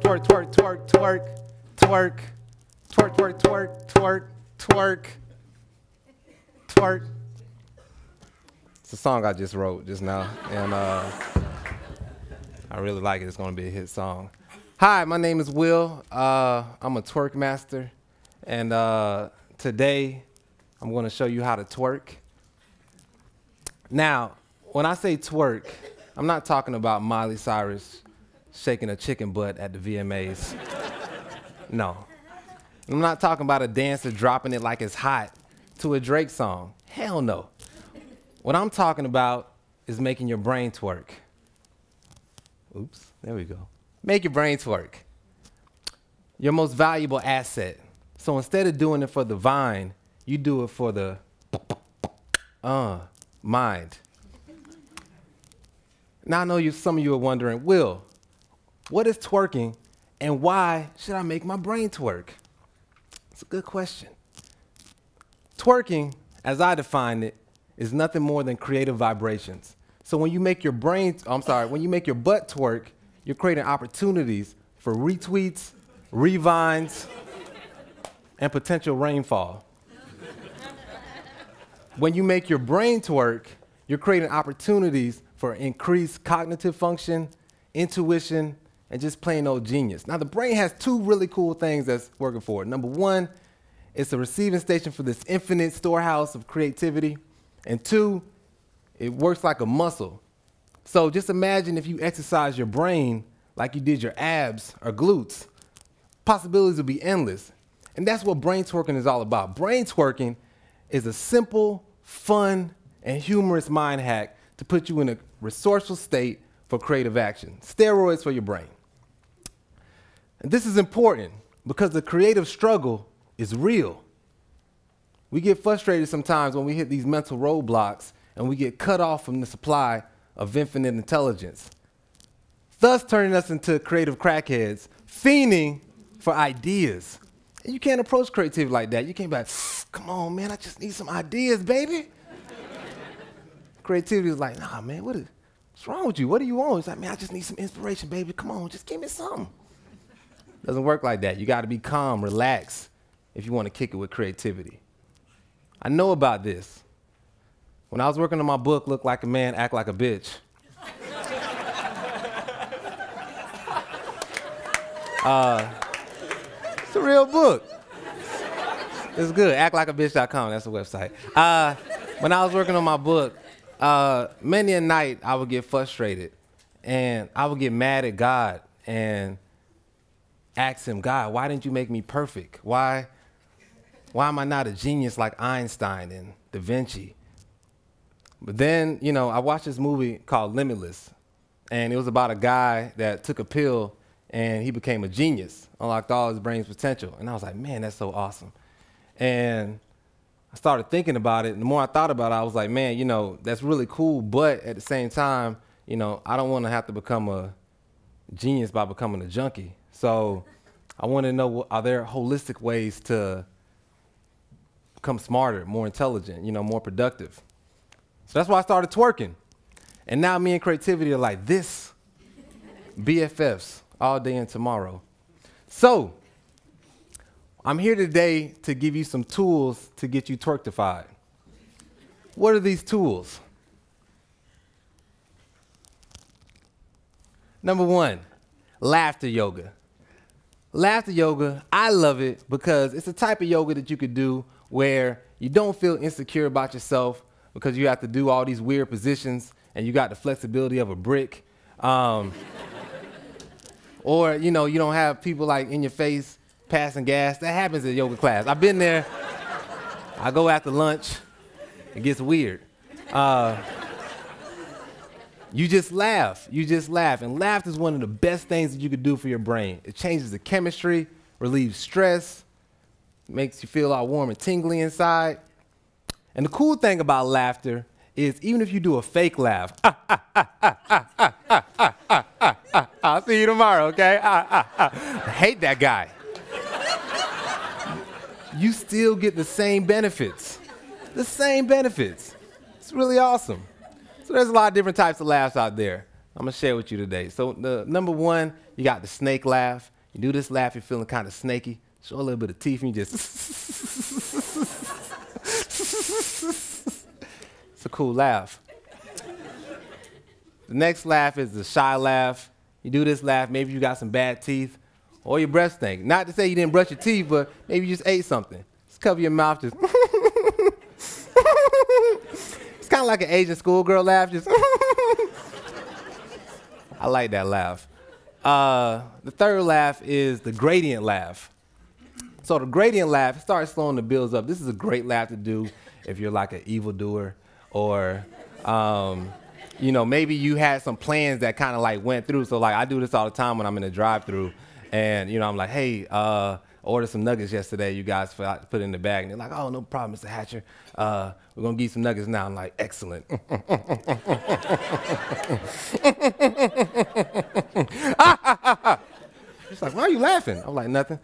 twerk, twerk, twerk, twerk, twerk, twerk, twerk, twerk, twerk, twerk, twerk. It's a song I just wrote just now, and I really like it. It's gonna be a hit song. Hi, my name is Will. I'm a twerk master, and today I'm gonna show you how to twerk. Now, when I say twerk, I'm not talking about Miley Cyrus shaking a chicken butt at the VMAs. No. I'm not talking about a dancer dropping it like it's hot to a Drake song. Hell no. What I'm talking about is making your brain twerk. Oops, there we go. Make your brain twerk. Your most valuable asset. So instead of doing it for the vine, you do it for the mind. Now I know some of you are wondering, Will, what is twerking and why should I make my brain twerk? It's a good question. Twerking, as I define it, is nothing more than creative vibrations. So when you make your when you make your butt twerk, you're creating opportunities for retweets, revines, and potential rainfall. When you make your brain twerk, you're creating opportunities for increased cognitive function, intuition, and just plain old genius. Now, the brain has two really cool things that's working for it. Number one, it's a receiving station for this infinite storehouse of creativity. And two, it works like a muscle. So just imagine if you exercise your brain like you did your abs or glutes. Possibilities would be endless. And that's what brain twerking is all about. Brain twerking is a simple, fun, and humorous mind hack to put you in a resourceful state for creative action. Steroids for your brain. And this is important because the creative struggle is real. We get frustrated sometimes when we hit these mental roadblocks and we get cut off from the supply of infinite intelligence, thus turning us into creative crackheads, fiending for ideas. And you can't approach creativity like that. You can't be like, come on, man, I just need some ideas, baby. Creativity is like, nah, man, what's wrong with you? What do you want? It's like, man, I just need some inspiration, baby. Come on, just give me something. Doesn't work like that. You got to be calm, relax, if you want to kick it with creativity. I know about this. When I was working on my book, Look Like a Man, Act Like a Bitch, it's a real book. It's good. actlikeabitch.com, that's the website. When I was working on my book, many a night I would get frustrated and I would get mad at God and ask him, God, why didn't you make me perfect? Why am I not a genius like Einstein and Da Vinci? But then, you know, I watched this movie called Limitless, and it was about a guy that took a pill and he became a genius, unlocked all his brain's potential. And I was like, man, that's so awesome. And I started thinking about it, and the more I thought about it, I was like, man, you know, that's really cool, but at the same time, you know, I don't want to have to become a genius by becoming a junkie. So I want to know, are there holistic ways to become smarter, more intelligent, you know, more productive? So that's why I started twerking. And now me and creativity are like this, BFFs, all day and tomorrow. So I'm here today to give you some tools to get you twerktified. What are these tools? Number one, laughter yoga. Laughter yoga, I love it because it's a type of yoga that you could do where you don't feel insecure about yourself because you have to do all these weird positions and you got the flexibility of a brick. Or, you know, you don't have people like in your face passing gas. That happens at yoga class. I've been there. I go after lunch. It gets weird. You just laugh. You just laugh. And laughter is one of the best things that you could do for your brain. It changes the chemistry, relieves stress, makes you feel all warm and tingly inside. And the cool thing about laughter is even if you do a fake laugh, I'll see you tomorrow, okay? I hate that guy. You still get the same benefits. The same benefits. It's really awesome. So there's a lot of different types of laughs out there I'm gonna share with you today. So the number one, you got the snake laugh. You do this laugh, you're feeling kind of snaky. Show a little bit of teeth, and you just. It's a cool laugh. The next laugh is the shy laugh. You do this laugh, maybe you got some bad teeth, or your breath stink. Not to say you didn't brush your teeth, but maybe you just ate something. Just cover your mouth, just. It's kind of like an Asian schoolgirl laugh, just. I like that laugh. The third laugh is the gradient laugh. So the gradient laugh starts slowing the bills up. This is a great laugh to do if you're like an evildoer, or you know, maybe you had some plans that kind of like went through. So like I do this all the time when I'm in a drive-through, and you know, I'm like, hey, ordered some nuggets yesterday. You guys forgot to put it in the bag, and they're like, oh, no problem, Mr. Hatcher. We're gonna give you some nuggets now. I'm like, excellent. She's like, why are you laughing? I'm like, nothing.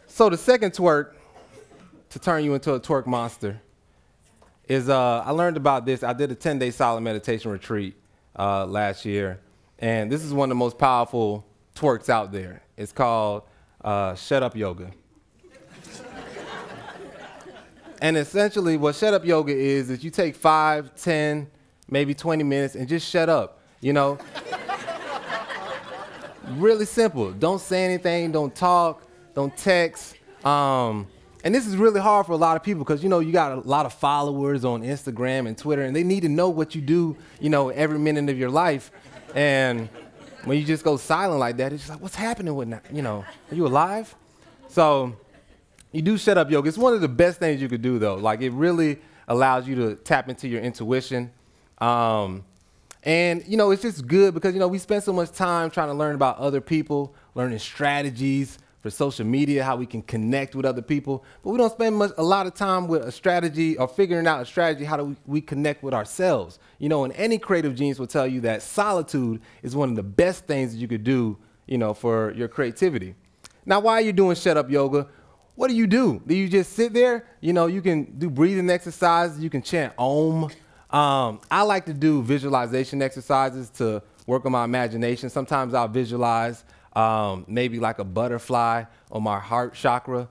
So the second twerk to turn you into a twerk monster is, I learned about this. I did a 10-day silent meditation retreat last year, and this is one of the most powerful twerks out there. It's called Shut Up Yoga. And essentially what Shut Up Yoga is you take 5, 10, maybe 20 minutes and just shut up, you know? Really simple. Don't say anything, don't talk, don't text. And this is really hard for a lot of people because, you know, you got a lot of followers on Instagram and Twitter, and they need to know what you do, you know, every minute of your life. And when you just go silent like that, it's just like, what's happening with that? You know, are you alive? So you do Shut Up Yoga. It's one of the best things you could do, though. Like, it really allows you to tap into your intuition. And, you know, it's just good because, you know, we spend so much time trying to learn about other people, learning strategies for social media, how we can connect with other people. But we don't spend a lot of time with a strategy or figuring out a strategy, how do we connect with ourselves. You know, and any creative genius will tell you that solitude is one of the best things that you could do, you know, for your creativity. Now, while you're doing Shut Up Yoga, what do? Do you just sit there? You know, you can do breathing exercises. You can chant Om. I like to do visualization exercises to work on my imagination. Sometimes I'll visualize maybe like a butterfly on my heart chakra,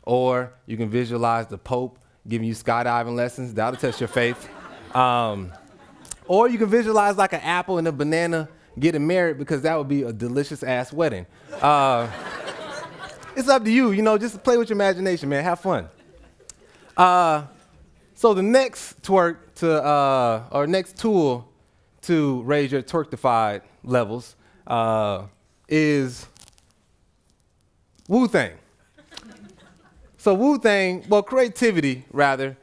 or you can visualize the Pope giving you skydiving lessons. That'll test your faith. Or you can visualize like an apple and a banana getting married, because that would be a delicious ass wedding. It's up to you, you know, just play with your imagination, man, have fun. So the next twerk to, or next tool to raise your twerkified levels is Wu-Thang. So Wu-Thang, well, creativity, rather,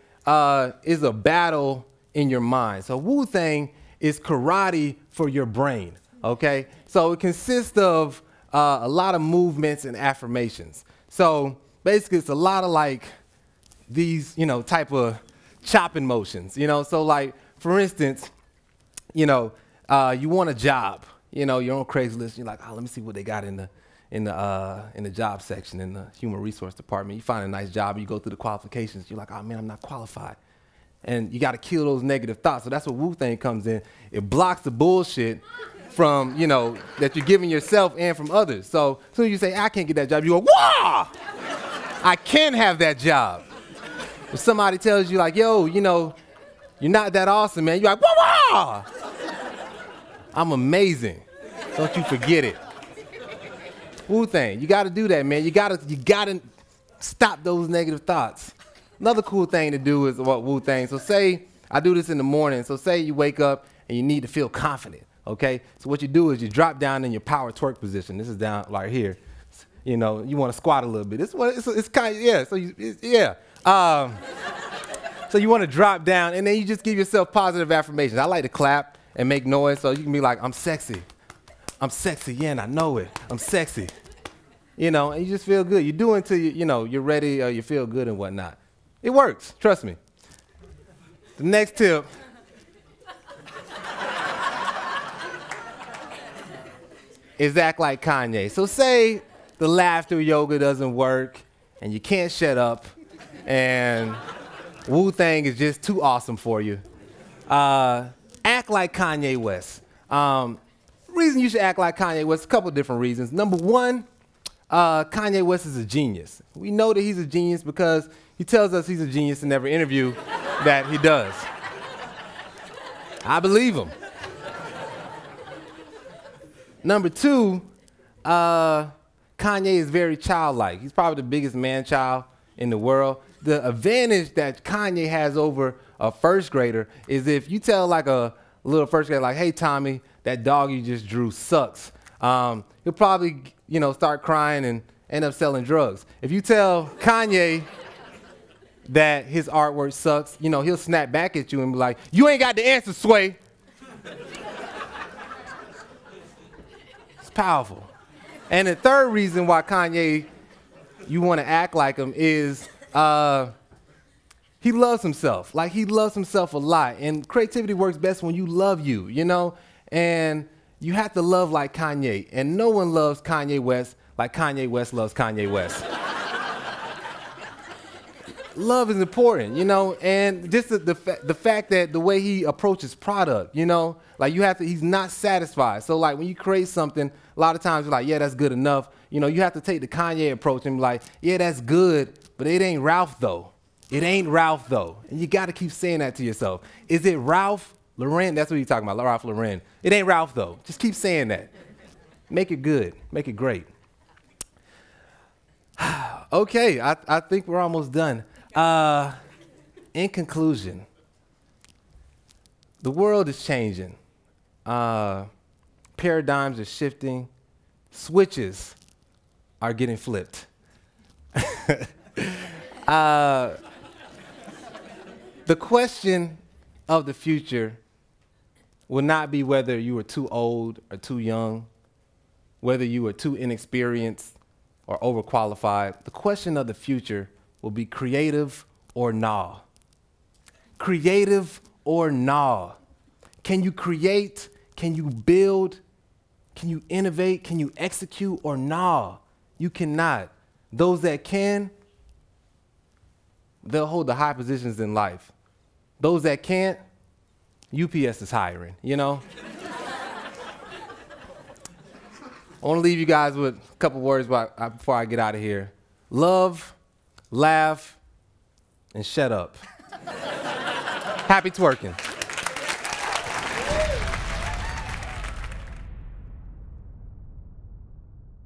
is a battle in your mind. So Wu-Thang is karate for your brain, okay? So it consists of a lot of movements and affirmations. So basically, it's a lot of like these, you know, type of chopping motions, you know? So like, for instance, you know, you want a job, you know, you're on Craigslist, you're like, oh, let me see what they got in the job section in the human resource department. You find a nice job, you go through the qualifications, you're like, oh man, I'm not qualified. And you got to kill those negative thoughts. So that's where Wu-Thang comes in. It blocks the bullshit from, you know, that you're giving yourself and from others. So as soon as you say, I can't get that job, you go, wah! I can have that job. If somebody tells you like, yo, you know, you're not that awesome, man, you're like, wah, wah! I'm amazing. Don't you forget it. Wu-Thang, you got to do that, man. You got to stop those negative thoughts. Another cool thing to do is what Wu-Thang. So say, I do this in the morning. So say you wake up and you need to feel confident, okay? So what you do is you drop down in your power twerk position. This is down right here. You know, you want to squat a little bit. This is what it's kind of, yeah, so yeah. So you want to drop down and then you just give yourself positive affirmations. I like to clap and make noise, so you can be like, I'm sexy. I'm sexy, yeah, and I know it. I'm sexy. You know, and you just feel good. You do it until you know, you're ready or you feel good and whatnot. It works, trust me. The next tip is act like Kanye. So say the laughter yoga doesn't work and you can't shut up and Wu-Thang is just too awesome for you. Act like Kanye West. reason you should act like Kanye West, a couple different reasons. Number one, Kanye West is a genius. We know that he's a genius because he tells us he's a genius in every interview that he does. I believe him. Number two, Kanye is very childlike. He's probably the biggest man-child in the world. The advantage that Kanye has over a first grader is if you tell like a little first grader, like, hey, Tommy, that dog you just drew sucks. He'll probably, start crying and end up selling drugs. If you tell Kanye that his artwork sucks, he'll snap back at you and be like, you ain't got the answer, Sway. It's powerful. And the third reason why Kanye, you want to act like him is he loves himself. Like, he loves himself a lot. And creativity works best when you love you, And you have to love like Kanye. And no one loves Kanye West like Kanye West loves Kanye West. Love is important, and just the fact that the way he approaches product, like he's not satisfied. So like when you create something, a lot of times you're like, yeah, that's good enough. You have to take the Kanye approach and be like, yeah, that's good, but it ain't Ralph though. It ain't Ralph though. And you got to keep saying that to yourself. Is it Ralph Lauren? That's what you're talking about, Ralph Lauren. It ain't Ralph though. Just keep saying that. Make it good. Make it great. Okay, I think we're almost done. In conclusion, the world is changing. Paradigms are shifting. Switches are getting flipped. The question of the future will not be whether you were too old or too young, whether you were too inexperienced or overqualified. The question of the future will be creative or nah. Creative or nah. Can you create? Can you build? Can you innovate? Can you execute or nah? You cannot. Those that can, they'll hold the high positions in life. Those that can't, UPS is hiring, I want to leave you guys with a couple words before I get out of here. Love, laugh, and shut up. Happy twerking.